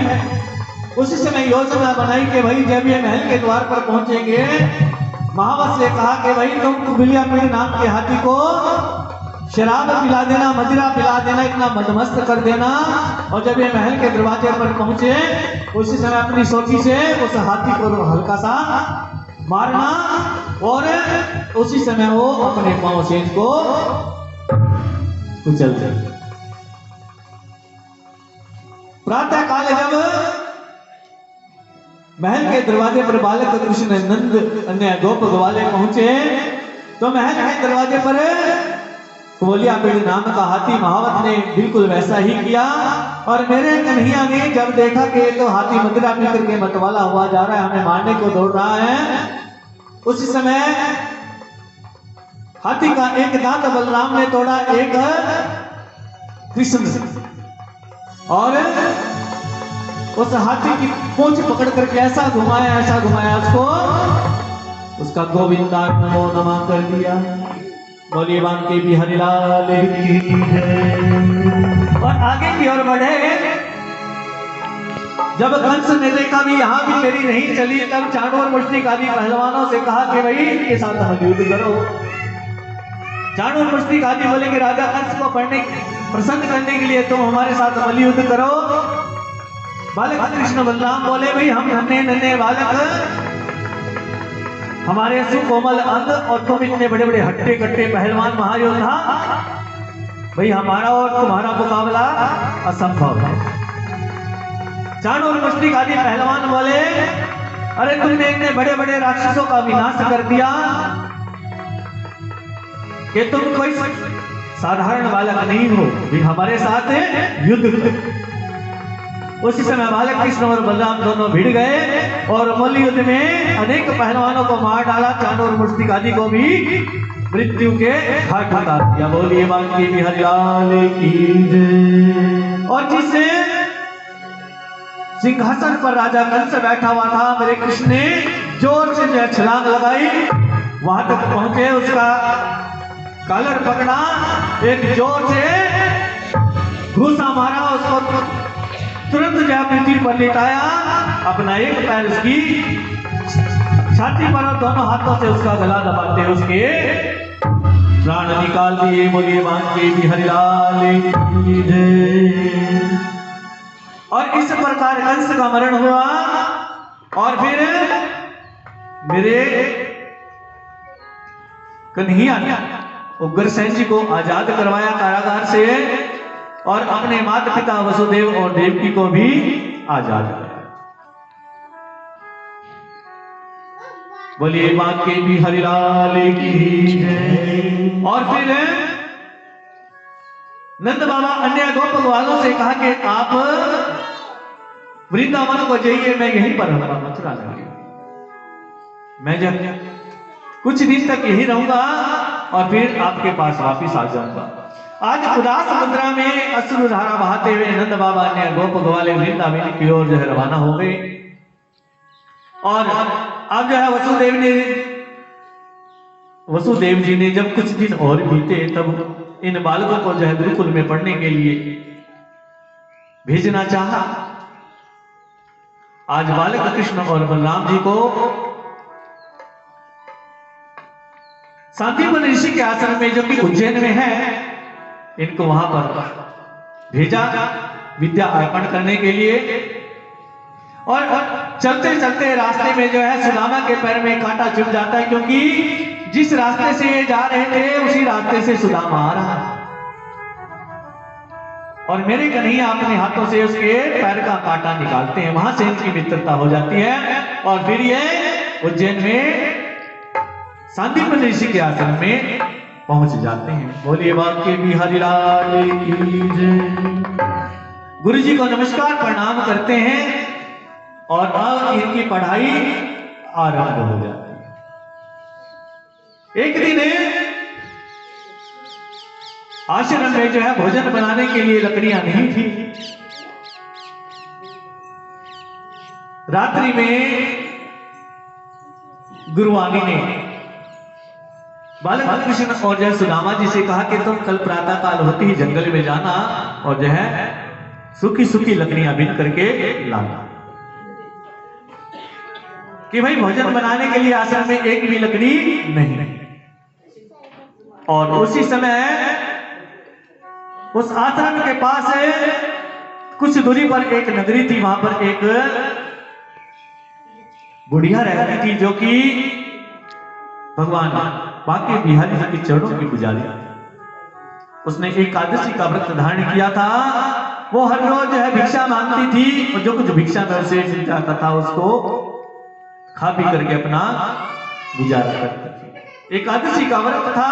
उसी समय योजना बनाई कि भाई जब ये महल के द्वार पर पहुंचेंगे, महावत से कहा कि भाई तुम कुबिलियापीड़ नाम के हाथी को शराब पिला देना, मदिरा पिला देना, इतना मदमस्त कर देना। और जब ये महल के दरवाजे पर पहुंचे, उसी समय अपनी सोटी से उस हाथी को हल्का सा मारना और उसी समय वो अपने पांव से इसको कुचल दे। प्रातः काल जब महल के दरवाजे पर बालक कृष्ण नंद अन्य गोप ग्वाले पहुंचे, तो महल के दरवाजे पर कुबिलियापीड़ नाम का हाथी महावत ने बिल्कुल वैसा ही किया। और मेरे कन्हैया ने जब देखा कि तो हाथी मदिरा पी करके मतवाला हुआ जा रहा है, हमें मारने को दौड़ रहा है, उसी समय हाथी का एक दांत बलराम ने तोड़ा, एक कृष्ण, और उस हाथी की पूंछ पकड़ करके ऐसा घुमाया उसको, उसका गोविंदा नमो नमः कर दिया। बोलिए बांके बिहारी लाल की जय। और आगे की ओर बढ़े, जब कंस ने देखा भी यहां भी तेरी नहीं चली, तब चाणूर मुष्टिक आदि पहलवानों से कहा कि भाई इनके साथ हम युद्ध करो। चाणूर मुष्टिक आदि बोले कि राजा कंस को प्रसन्न करने के लिए तुम हमारे साथ बलि युद्ध करो। बालक कृष्ण बलराम बोले भाई हम नन्हे बालक, हमारे सुकोमल अंग, और तुम इतने बड़े बड़े हट्टे कट्टे पहलवान महायोद्धा, भाई हमारा और तुम्हारा मुकाबला असंभव है। चाणूर मुष्टिक आदि पहलवान बोले अरे तुमने इतने बड़े बड़े राक्षसों का विनाश कर दिया कि तुम कोई साधारण बालक नहीं हो, भी हमारे साथ युद्ध। उसी समय बालक कृष्ण और बलराम दोनों भिड़ गए और मल्ल युद्ध में अनेक पहलवानों को मार डाला, चाणूर मुष्टिक आदि को भी मृत्यु के घाट उतार दिया। बोलिए बांके बिहारी लाल की जय। और जिस सिंहासन पर राजा कंस बैठा हुआ था, मेरे कृष्ण ने जोर से जो छलांग लगाई, वहां तक पहुंचे, उसका कॉलर पकड़ा, एक जोर से घूसा मारा, उसको तुरंत जो पृथ्वी पर लेटाया, अपना एक पैर उसकी छाती पर और दोनों हाथों से उसका गला दबाते उसके प्राण निकाल दिए। बोलिए बांके बिहारी लाल की जय। और इस प्रकार कंस का मरण हुआ। और फिर मेरे कन्हैया ने उग्रसेन जी को आजाद करवाया कारागार से, और अपने माता पिता वसुदेव और देवकी को भी आजाद कराया। बोलिए बांके बिहारी लाल की जय। और फिर नंद बाबा अन्य गोप वालों से कहा कि आप वृंदावन को जाइए, मैं यहीं पर रहूंगा, मथुरा नहीं, मैं जब कुछ दिन तक यही रहूंगा और फिर आपके पास वापिस आ जाऊंगा। आज उदास मुद्रा में अश्रु धारा बहाते हुए नंद बाबा ने गोप ग्वाले वृंदावन की ओर जो है रवाना हो गए। और अब जो है वसुदेव जी ने जब कुछ दिन और बीते, तब इन बालकों को जो है गुरुकुल में पढ़ने के लिए भेजना चाहा। आज बालक कृष्ण और बलराम जी को शांतिवन ऋषि के आश्रम में, जो कि उज्जैन में है, इनको वहां पर भेजा विद्या अर्पण करने के लिए। और चलते चलते रास्ते में जो है सुदामा के पैर में कांटा चुभ जाता है, क्योंकि जिस रास्ते से ये जा रहे थे उसी रास्ते से सुदामा आ रहा है। और मेरे कन्हैया अपने हाथों से उसके पैर का कांटा निकालते हैं, वहां से इनकी मित्रता हो जाती है। और फिर ये उज्जैन में शांतिवन ऋषि के आश्रम में पहुंच जाते हैं। बोलिए बांके बिहारी लाल की जय। गुरु जी को नमस्कार प्रणाम करते हैं, और अब इनकी पढ़ाई आरंभ हो जाती है। एक दिन आश्रम में जो है भोजन बनाने के लिए लकड़ियां नहीं थी। रात्रि में गुरुवाणी ने बालक कृष्ण और जो है सुदामा जी से कहा कि तुम कल प्रातः काल होती ही जंगल में जाना और जो है सूखी सूखी लकड़ियां बीन करके लाना, कि भाई भोजन बनाने के लिए आश्रम में एक भी लकड़ी नहीं। और उसी समय उस आश्रम के पास कुछ दूरी पर एक नगरी थी, वहां पर एक बुढ़िया रहती थी, जो कि भगवान बांके बिहारी जी के चरणों की पुजारी। उसने एकादशी का व्रत धारण किया था। वो हर रोज जो है भिक्षा मांगती थी, और जो कुछ भिक्षा में उसे मिल जाता था उसको खा पी करके अपना गुजारा करती थी। एकादशी का व्रत था।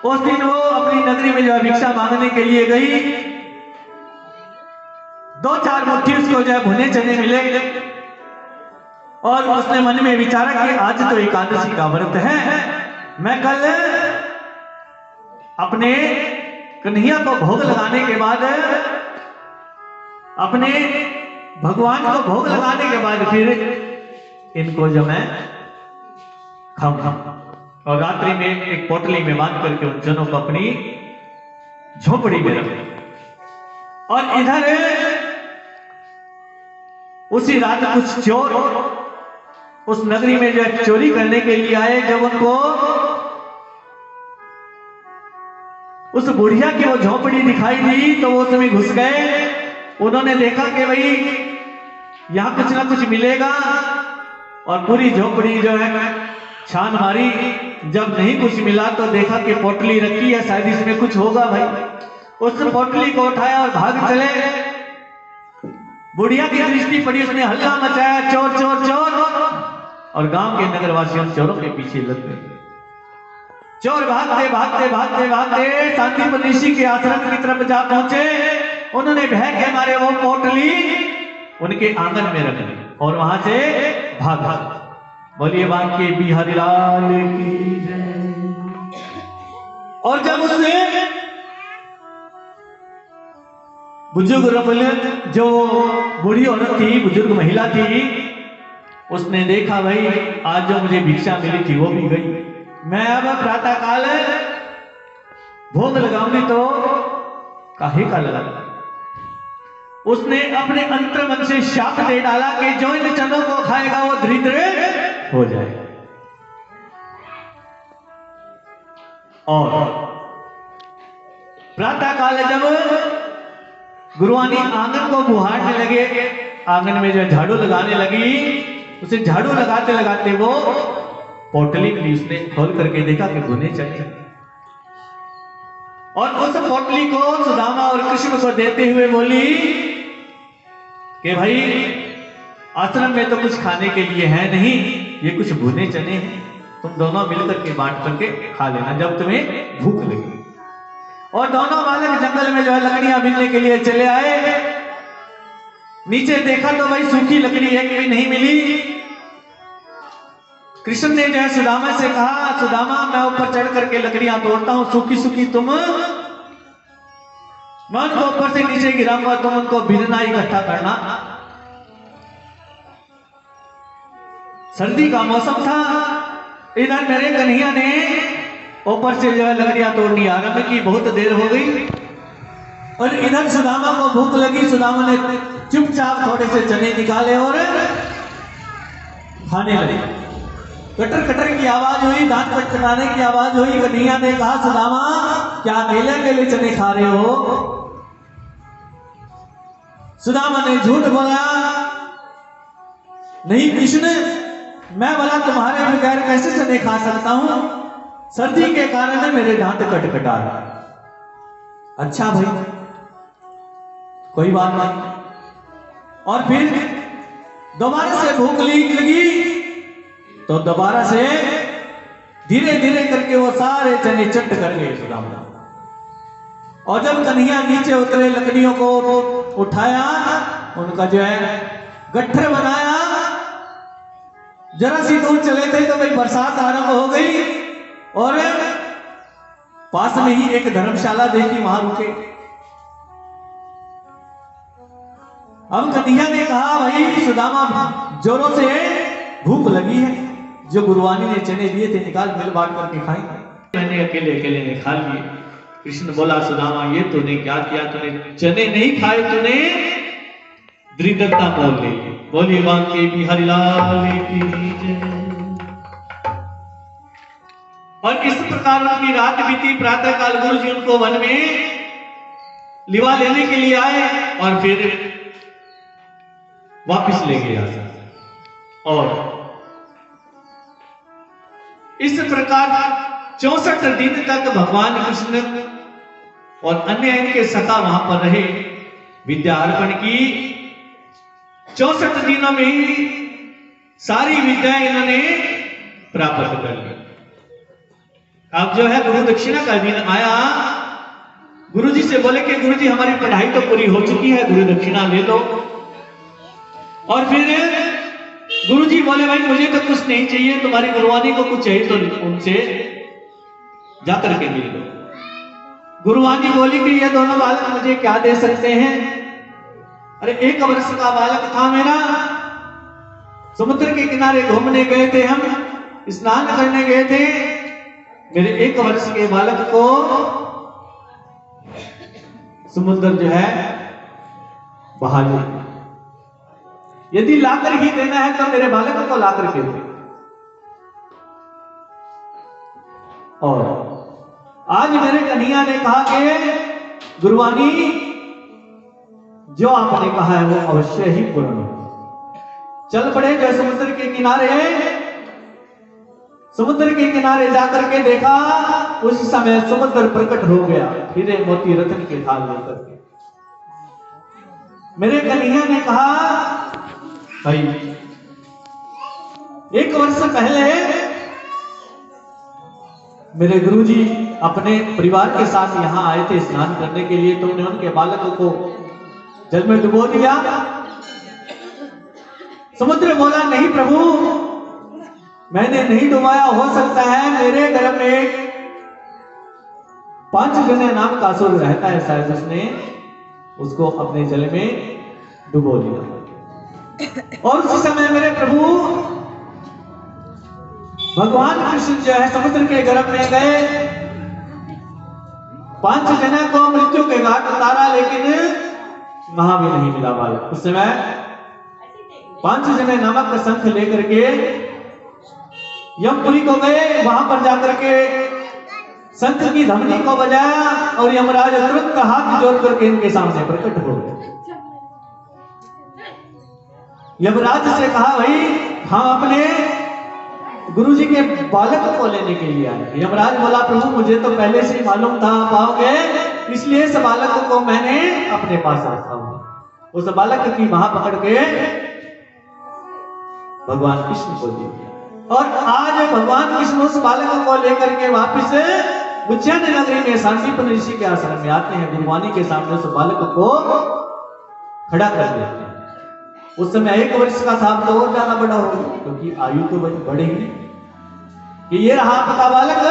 उस दिन वो अपनी नगरी में जो है भिक्षा मांगने के लिए गई। 2-4 मुट्ठी उसको जो है भुने चने मिले, और उसने मन में विचारा कि आज तो एकादशी का व्रत है, मैं कल अपने कन्हैया को भोग लगाने के बाद, अपने भगवान को भोग लगाने के बाद फिर इनको जो मैं खाऊंगा। और रात्रि में एक पोटली में बांध करके उन जनों को अपनी झोपड़ी में रख। और इधर उसी रात कुछ चोर उस नगरी में जो चोरी करने के लिए आए। जब उनको उस बुढ़िया की वो झोपड़ी दिखाई दी तो वो उसमें घुस गए। उन्होंने देखा कि भाई यहां कुछ ना कुछ मिलेगा, और पूरी झोपड़ी जो है छान मारी। जब नहीं कुछ मिला तो देखा कि पोटली रखी है, शायद इसमें कुछ होगा भाई। उस पोटली को उठाया और भाग चले। बुढ़िया की दृष्टि पड़ी, उसने हल्ला मचाया, चोर चोर चोर, और गांव के नगरवासियों चोरों के पीछे लग गए। चोर भागते भागते भागते भागते शांतिवन ऋषि के आश्रम की तरफ जा पहुंचे। उन्होंने भय के मारे वो पोटली उनके आंगन में रख दी और वहां से भागा। बोलिए बांके बिहारी लाल की जय। और जब उसने बुजुर्ग जो बूढ़ी औरत थी, बुजुर्ग महिला थी, उसने देखा भाई आज जो मुझे भिक्षा मिली थी वो भी गई, मैं अब प्रातः काल भोग लगाऊंगी तो काहे का लगा। उसने अपने अंतर मन से शाप दे डाला कि जो इन चनों को खाएगा वो दरिद्र हो जाएगा। और प्रातः काल जब गुरुवानी आंगन को बुहारने लगे, आंगन में जो झाड़ू लगाने लगी, उसे झाड़ू लगाते लगाते वो पोटली मिली, उसने खोल करके देखा कि भुने चने, और उस पोटली को सुदामा और कृष्ण को देते हुए बोली कि भाई आश्रम में तो कुछ खाने के लिए है नहीं, ये कुछ भुने चने हैं, तुम दोनों मिलकर के बांट करके खा लेना जब तुम्हें भूख लगे। और दोनों बालक जंगल में जो है लकड़ियां बीनने के लिए चले आए। नीचे देखा तो भाई सूखी लकड़ी एक भी नहीं मिली। कृष्ण ने जो है सुदामा से कहा, सुदामा मैं ऊपर चढ़ करके लकड़ियां तोड़ता हूं, सूखी सूखी तुम, मैं उनको ऊपर से नीचे गिराऊंगा, तुम उनको बीनना इकट्ठा करना। सर्दी का मौसम था, इधर मेरे कन्हैया ने ऊपर से जो है लकड़ियां तोड़नी आरंभ की, बहुत देर हो गई, और इधर सुदामा को भूख लगी। सुदामा ने चुपचाप थोड़े से चने निकाले और खाने लगे। कटर कटर की आवाज हुई, दांत खटखटाने की आवाज हुई। कन्हैया ने कहा, सुदामा क्या अकेले अकेले चने खा रहे हो? सुदामा ने झूठ बोला, नहीं कृष्ण, मैं बोला तुम्हारे बगैर कैसे चने खा सकता हूं, सर्दी के कारण मेरे दांत कटकटा रहा। अच्छा भाई कोई बात नहीं। और फिर दोबारा से भूख लगी तो दोबारा से धीरे धीरे करके वो सारे चने चट कर गए सुदामा। और जब कन्हैया नीचे उतरे, लकड़ियों को उठाया, उनका जो है गट्ठर बनाया, जरा सी दूर चले थे तो भाई बरसात आरंभ हो गई, और पास में ही एक धर्मशाला देखी, वहां रुके। अब कन्हैया ने कहा, भाई सुदामा जोरों से भूख लगी है, जो गुरुवानी ने चने दिए थे निकाल मिल बांट करके खाएंगे। मैंने अकेले अकेले ने खा लिए। कृष्ण बोला, सुदामा ये तूने क्या किया, तूने चने नहीं खाए, तूने दरिद्रता मोल ले ली। बोली बांके बिहारी लाल की जय। और इस प्रकार उनकी रात बीती। प्रातः काल गुरु जी उनको वन में लिवा लेने के लिए आए और फिर वापिस ले गए। और इस प्रकार 64 दिन तक भगवान कृष्ण और अन्य इनके सखा वहां पर रहे, विद्या अर्पण की। 64 दिनों में ही सारी विद्याएं इन्होंने प्राप्त कर ली। अब जो है गुरु दक्षिणा का दिन आया। गुरु जी से बोले कि गुरु जी हमारी पढ़ाई तो पूरी हो चुकी है, गुरु दक्षिणा ले लो। और फिर गुरु जी बोले, भाई मुझे तो कुछ नहीं चाहिए, तुम्हारी गुरुवानी को कुछ चाहिए तो उनसे जाकर के मिल लो। गुरुवानी बोली कि ये दोनों बालक मुझे क्या दे सकते हैं? अरे 1 वर्ष का बालक था मेरा, समुद्र के किनारे घूमने गए थे, हम स्नान करने गए थे, मेरे 1 वर्ष के बालक को समुद्र जो है बहा लिया। यदि लाकर ही देना है तो मेरे बालक को लाकर के दे। और आज मेरे कन्हैया ने कहा कि गुरुवानी जो आपने कहा है वो अवश्य ही पूर्ण हो। चल पड़े जो समुद्र के किनारे। समुद्र के किनारे जाकर के देखा, उस समय समुद्र प्रकट हो गया, हीरे मोती रत्न के थाल लेकर के। मेरे कन्हैया ने कहा, भाई 1 वर्ष पहले मेरे गुरुजी अपने परिवार के साथ यहां आए थे स्नान करने के लिए, तुमने उनके बालक को जल में डुबो दिया। समुद्र बोला, नहीं प्रभु, मैंने नहीं डुबाया। हो सकता है मेरे गर्भ में पांचजन्य नाम का असुर रहता है, शायद उसने उसको अपने जल में डुबो दिया। और उसी समय मेरे प्रभु भगवान कृष्ण जो है समुद्र के गर्भ में गए, पांचजन्य को मृत्यु के घाट उतारा, लेकिन वहां भी नहीं मिला बालक। उस समय पांचजन्य नामक शंख लेकर के यमपुरी को गए, वहां पर जाकर के शंख की ध्वनि को बजाया और यमराज तुरंत हाथ जोड़ करके इनके सामने प्रकट हो गए। यमराज से कहा, भाई हम अपने गुरुजी के बालक को लेने के लिए आए। यमराज बोला, प्रभु मुझे तो पहले से ही मालूम था आप आओगे, इसलिए इस बालक को मैंने अपने पास रखा हुआ। उस बालक की वहां पकड़ के भगवान कृष्ण को दे दिया। और आज भगवान कृष्ण उस बालक को लेकर के वापिस उज्जैन नगरी में सांदीपनि ऋषि के आश्रम में आते हैं। गुरुवाणी के सामने उस बालक को खड़ा कर देते हैं। उस समय 1 वर्ष का था, तो और ज्यादा बड़ा हो, क्योंकि आयु तो बढ़ेगी कि ये रहा आपका बालक।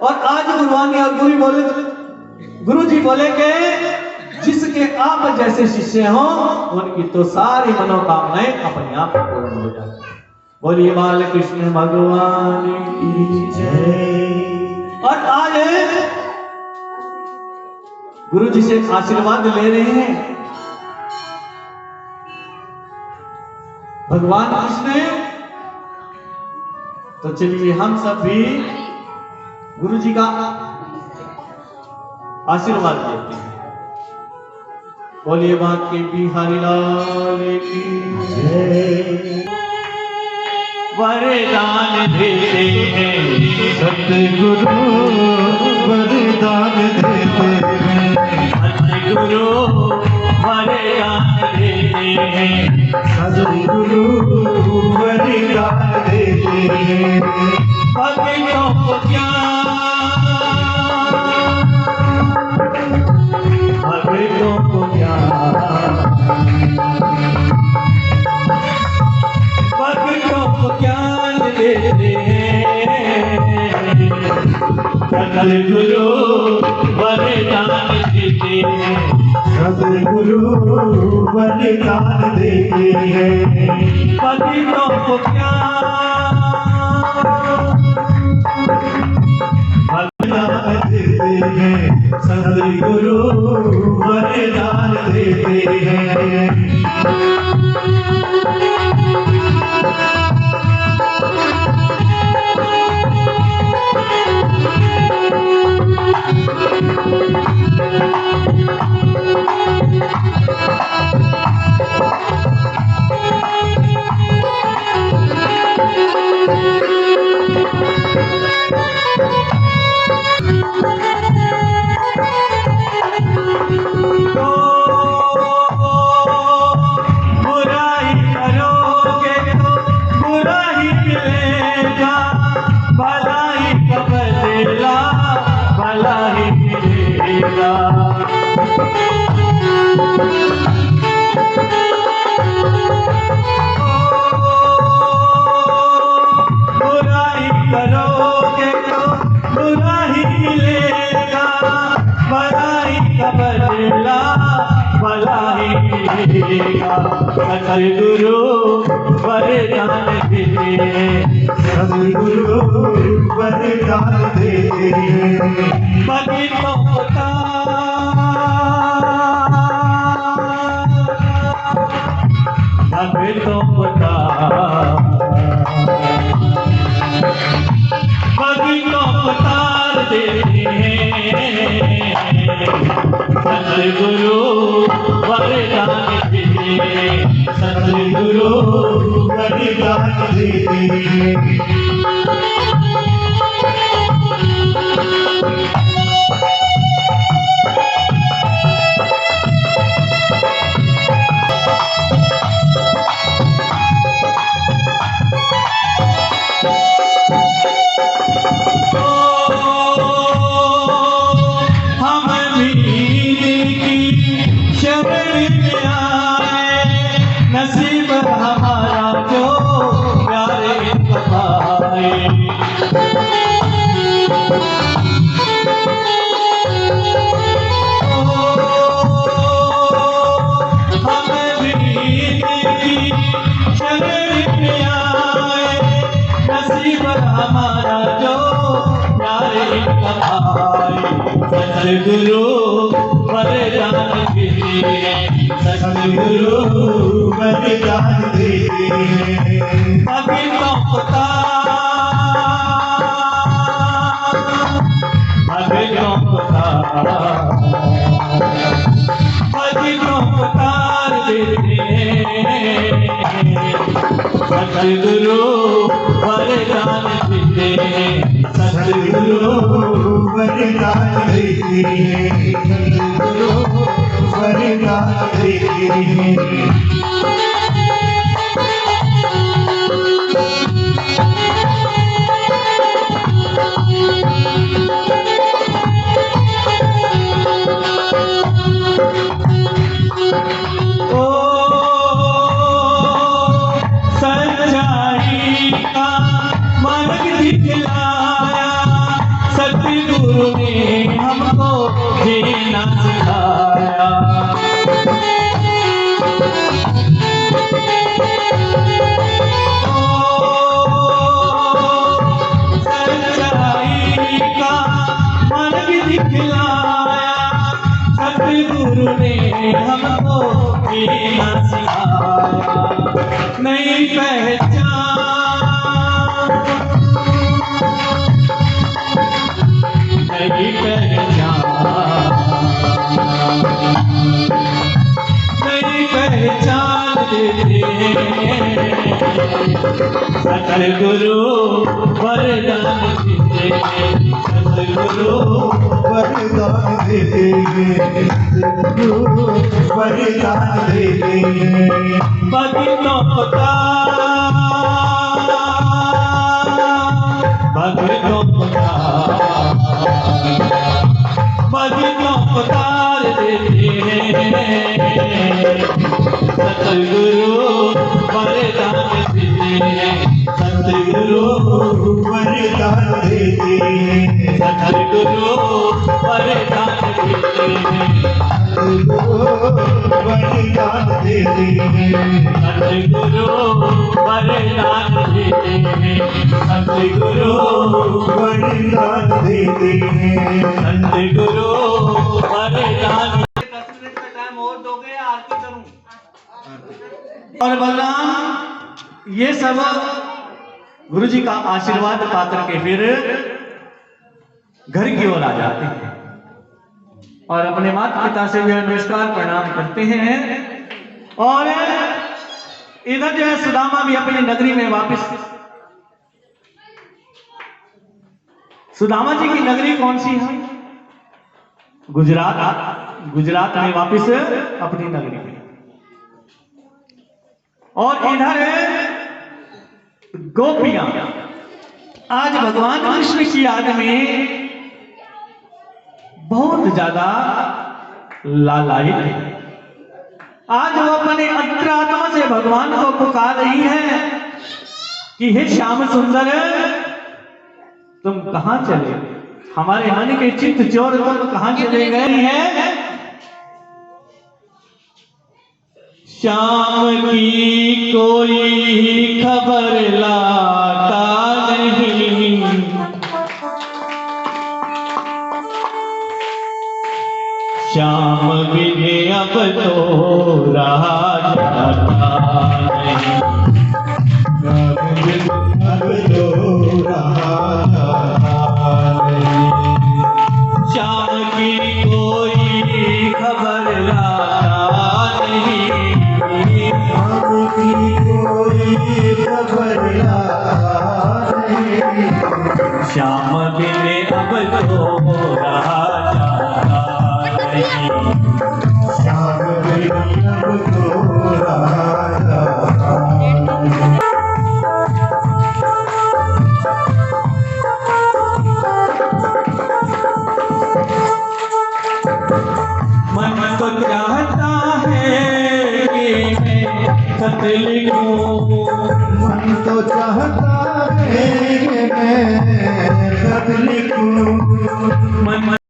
और आज गुरुवाणी और गुरु जी बोले कि जिसके आप जैसे शिष्य हो उनकी तो सारी मनोकामनाएं अपने आप पूर्ण हो जाती है। बोलिए बाल कृष्ण भगवान की जय। और आज गुरु जी से आशीर्वाद ले रहे हैं भगवान कृष्ण। तो चलिए हम सब भी गुरु जी का आशीर्वाद लेते हैं। बोलिए बांके बिहारी लाल की जय। वरदान देते हैं सतगुरु, वरदान देते हैं सतगुरु, वरदान देते हैं सतगुरु, वरदान देते हैं भक्तों को ज्ञान, भक्तों को ज्ञान, भक्तों को ज्ञान देते हैं सतगुरु, वरदान देते हैं सतगुरु, वरदान देते हैं भक्तों को ज्ञान, वरदान देते हैं सतगुरु, वरदान देते हैं। सतगुरु वरदान देते हैं सतगुरु, वरदान देते हैं भक्तों को भक्तों को भक्तों को तार देते हैं सतगुरु, वरदान देते हैं सतगुरु, वरदान देते हैं। नसीब हमारा जो प्यारे कपाए सतगुरु वरदान देते हैं, सतगुरु वरदान देते हैं। भक्तों को तार देते हैं, सतगुरु वरदान देते हैं, सतगुरु वरदान देते हैं, सतगुरु वरदान देते हैं। सतगुरु ने हमको जीना सिखाया, सच्चाई का मार्ग दिखलाया, सतगुरु ने हमको जीना सिखाया। नई पहचान नई पहचान देते हैं, सतगुरु वरदान देते हैं, सतगुरु वरदान देते हैं, सतगुरु वरदान देते हैं। भक्तों को तार देते हैं, सतगुरु वरदान देते हैं, सतगुरु वरदान देते हैं, सतगुरु वरदान देते हैं, सतगुरु वरदान देते हैं, सतगुरु वरदान देते हैं, सतगुरु वरदान देते हैं, सतगुरु वरदान। 10 मिनट का टाइम और दोगे, आरती करूं। और बलराम ये सब गुरु जी का आशीर्वाद पाकर के फिर घर की ओर आ जाते हैं और अपने माता पिता से भी नमस्कार प्रणाम करते हैं। और इधर जो है सुदामा भी अपनी नगरी में वापस, सुदामा जी की नगरी कौन सी है? गुजरात में वापस अपनी नगरी में। और इधर गोपियां आज भगवान कृष्ण की याद में बहुत ज्यादा लालायित है। आज वो अपने अंतरात्मा से भगवान को पुकार रही है कि हे श्याम सुंदर, तुम कहां चले? हमारे मन के चित्त चोर तुम कहां चले गए हैं? श्याम की कोई खबर लाता नहीं, श्याम बिने अब तो रहा जाता नहीं, अब तो रहा जाता नहीं। श्याम की कोई खबर लाता नहीं, श्याम की कोई खबर लाता नहीं, श्याम बिने अब तो रहा जाता नहीं, श्याम बिने अब तो रहा जाता नहीं। मन को चाहता है कि मैं खत लिखूं, मन तो चाहता है कि मैं खत लिखूं, मन